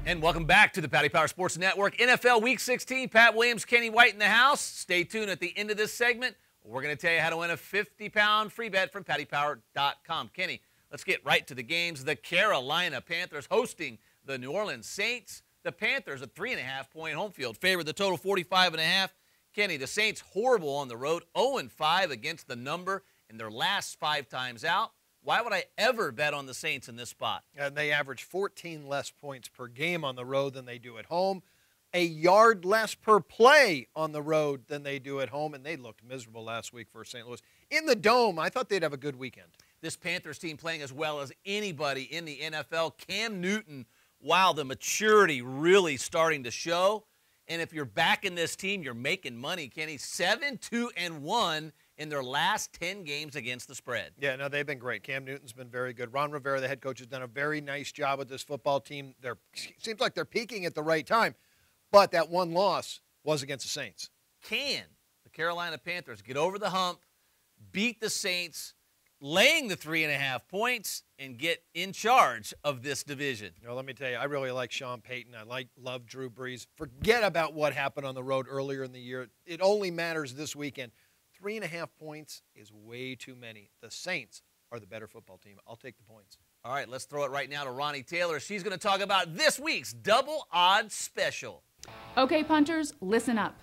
And welcome back to the Paddy Power Sports Network. NFL Week 16, Pat Williams, Kenny White in the house. Stay tuned at the end of this segment. We're going to tell you how to win a 50-pound free bet from PaddyPower.com. Kenny, let's get right to the games. The Carolina Panthers hosting the New Orleans Saints. The Panthers, a 3.5-point home field favorite, the total 45.5. Kenny, the Saints horrible on the road, 0-5 against the number in their last 5 times out. Why would I ever bet on the Saints in this spot? And they average 14 less points per game on the road than they do at home, a yard less per play on the road than they do at home, and they looked miserable last week for St. Louis. In the Dome, I thought they'd have a good weekend. This Panthers team playing as well as anybody in the NFL. Cam Newton, wow, the maturity really starting to show. And if you're backing this team, you're making money, Kenny. 7-2-1 in their last 10 games against the spread. Yeah, no, they've been great. Cam Newton's been very good. Ron Rivera, the head coach, has done a very nice job with this football team. Seems like they're peaking at the right time, but that one loss was against the Saints. Can the Carolina Panthers get over the hump, beat the Saints, laying the 3.5 points, and get in charge of this division? Well, let me tell you, I really like Sean Payton. I love Drew Brees. Forget about what happened on the road earlier in the year. It only matters this weekend. 3.5 points is way too many. The Saints are the better football team. I'll take the points. All right, let's throw it right now to Ronnie Taylor. She's going to talk about this week's double odds special. Okay, punters, listen up.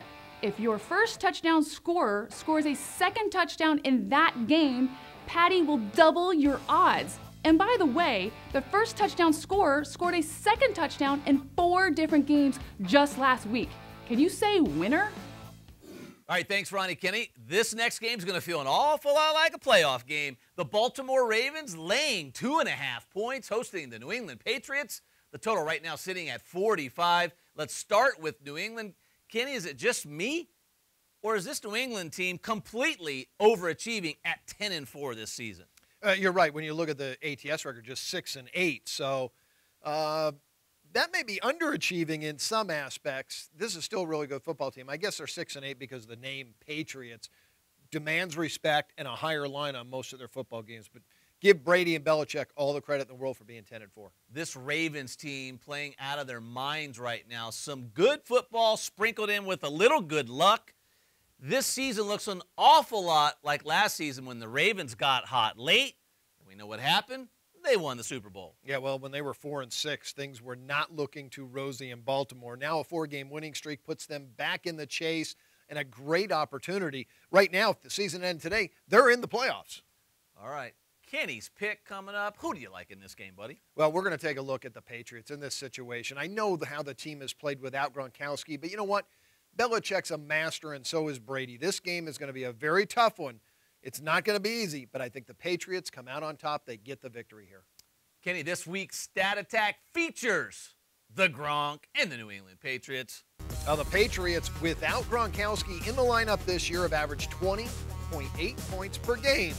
If your first touchdown scorer scores a second touchdown in that game, Paddy will double your odds. And by the way, the first touchdown scorer scored a second touchdown in 4 different games just last week. Can you say winner? All right, thanks, Ronnie Kenny. This next game is going to feel an awful lot like a playoff game. The Baltimore Ravens laying 2.5 points, hosting the New England Patriots. The total right now sitting at 45. Let's start with New England. Kenny, is it just me, or is this New England team completely overachieving at 10-4 this season? You're right. When you look at the ATS record, just 6-8. So that may be underachieving in some aspects. This is still a really good football team. I guess they're 6-8 because the name Patriots demands respect and a higher line on most of their football games. But give Brady and Belichick all the credit in the world for being 10-4. This Ravens team playing out of their minds right now. Some good football sprinkled in with a little good luck. This season looks an awful lot like last season when the Ravens got hot late. And we know what happened. They won the Super Bowl. Yeah, well, when they were 4-6, things were not looking too rosy in Baltimore. Now a 4-game winning streak puts them back in the chase and a great opportunity. Right now, if the season ended today, they're in the playoffs. All right. Kenny's pick coming up. Who do you like in this game, buddy? Well, we're going to take a look at the Patriots in this situation. I know how the team has played without Gronkowski, but you know what? Belichick's a master, and so is Brady. This game is going to be a very tough one. It's not going to be easy, but I think the Patriots come out on top. They get the victory here. Kenny, this week's Stat Attack features the Gronk and the New England Patriots. Now, the Patriots, without Gronkowski in the lineup this year, have averaged 20.8 points per game.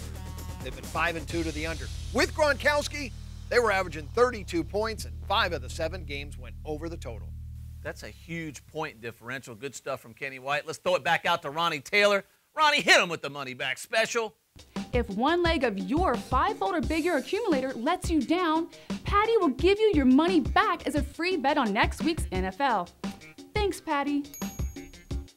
They've been 5-2 to the under. With Gronkowski, they were averaging 32 points, and 5 of the 7 games went over the total. That's a huge point differential. Good stuff from Kenny White. Let's throw it back out to Ronnie Taylor. Ronnie, hit him with the money back special. If one leg of your 5-fold or bigger accumulator lets you down, Paddy will give you your money back as a free bet on next week's NFL. Thanks, Paddy.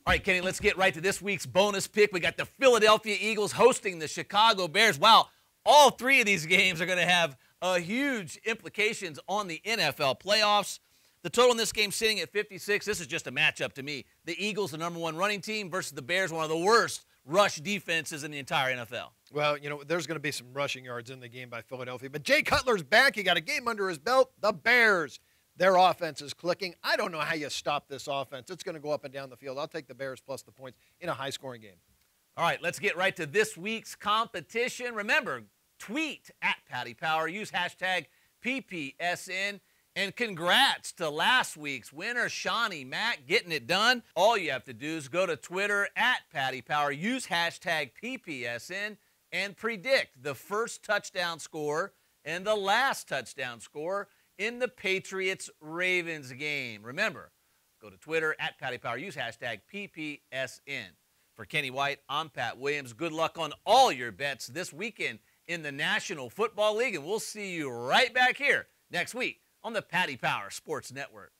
All right, Kenny, let's get right to this week's bonus pick. We got the Philadelphia Eagles hosting the Chicago Bears. Wow, all 3 of these games are going to have huge implications on the NFL playoffs. The total in this game sitting at 56. This is just a matchup to me. The Eagles, the #1 running team, versus the Bears, one of the worst rush defenses in the entire NFL. Well, you know, there's going to be some rushing yards in the game by Philadelphia. But Jay Cutler's back. He got a game under his belt. The Bears, their offense is clicking. I don't know how you stop this offense. It's going to go up and down the field. I'll take the Bears plus the points in a high-scoring game. All right, let's get right to this week's competition. Remember, tweet at Paddy Power. Use hashtag PPSN. And congrats to last week's winner, Shawnee Mack, getting it done. All you have to do is go to Twitter at Paddy Power, use hashtag PPSN, and predict the first touchdown score and the last touchdown score in the Patriots-Ravens game. Remember, go to Twitter at Paddy Power, use hashtag PPSN. For Kenny White, I'm Pat Williams. Good luck on all your bets this weekend in the National Football League, and we'll see you right back here next week on the Paddy Power Sports Network.